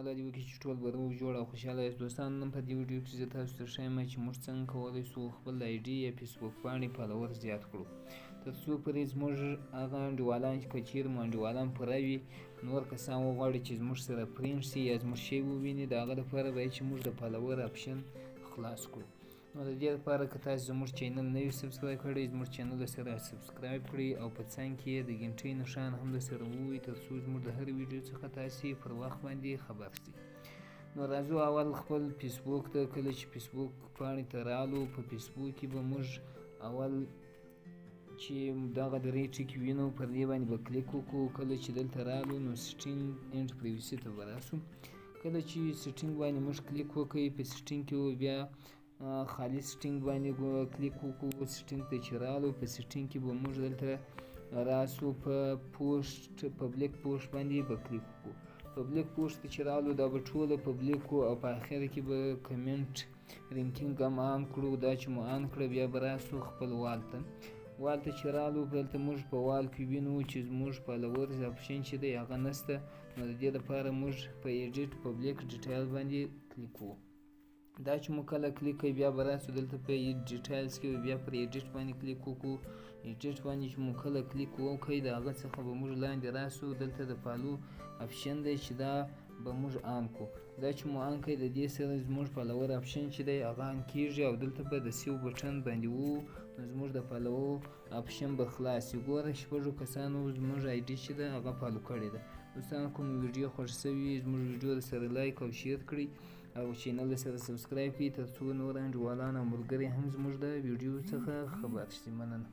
الله دې وکړي چې ټول به روغ جوړ او خوشحاله یاست. دوستان نن په دې ویډیو کې زه تاسو ته ښیم چې موږ څنګه کولی شو خپل آی ډي یا فیسبوک پاڼې فالوور زیات کړو، تر څو پرې زموږ هغه انډیوالان چې که چیرې مو انډیوالان پوره وي، نور کسان وغواړي چې زموږ سره فرینډ شي یا زموږ شی وویني، د هغه لپاره باید چې موږ د فالوور آپشن خلاص کړو. نو د دې لپاره که تاسو زموږ چینل نه وي سبسکرایب کړی، زموږ چینل سره سبسکرایب کړئ او په څنګ کې د ګنټۍ نښان هم درسره ووهئ، تر څو زموږ د هر ویډیو څخه تاسې پر وخت باندې خبر شئ. نو راځو اول خپل فیسبوک ته. کله چې فیسبوک پاڼې ته رالو، په فیسبوک کې به موږ اول چې دغه درې ټکي وینو پر دې باندې به کلیک وکړو. کله چې دلته رالو نو سیټینګ اینډ پریویسي ته به راسو. کله چې سیټینګ باندې موږ کلیک وکړئ، په سیټینګ کې بیا خالي سیټینګ باندې کلیک وکړو. سیټینګ ته چې رالو، په سیټینګ کې به موږ دلته راسو، په پوسټ پبلیک پوسټ باندې به کلیک وکړو. پبلیک پوسټ ته چې رالو دا به ټوله پبلیک وو او په اخر کې به کمنټ رینکینګ هم آن کړو. دا چې مو آن کړه بیا به راسو خپل وال ته. وال ته چې رالو، دلته موږ په وال کې وینو چې زموږ فالوورز آپشن چې دی هغه نشته. نو د دې لپاره موږ په ایډیټ پبلیک ډیټیل باندې کلیک وکړو. دا چې مو کله کلیک کوي بیا به راسو دلته په ډیټیلز کې بیا پر ایډیټ باندې کلیک وکړو. ایډیټ باندې چې مو کله کلیک وکړئ د هغه څخه به موږ لاندې راسو، دلته د فالو آپشن دی چې دا به موږ آن کړو. دا چې مو آن کړئ د دې سره زموږ فالوور آپشن چې دی هغه آن کېږي او دلته به د سیو بټن باندې وو، نو زموږ د فالو آپشن به خلاص وي. ګوره شپږو کسانو زموږ آی ډي چې ده هغه فالو کړې ده. دوستان کوم ویډیو خوښ شوي زموږ ویډیو سره لایک او شیر کړئ او چینل سره سبسکرایب کړئ، تر څو نور انډیوالان او ملګري هم زموږ د ویډیو څخه خبر شي. مننه.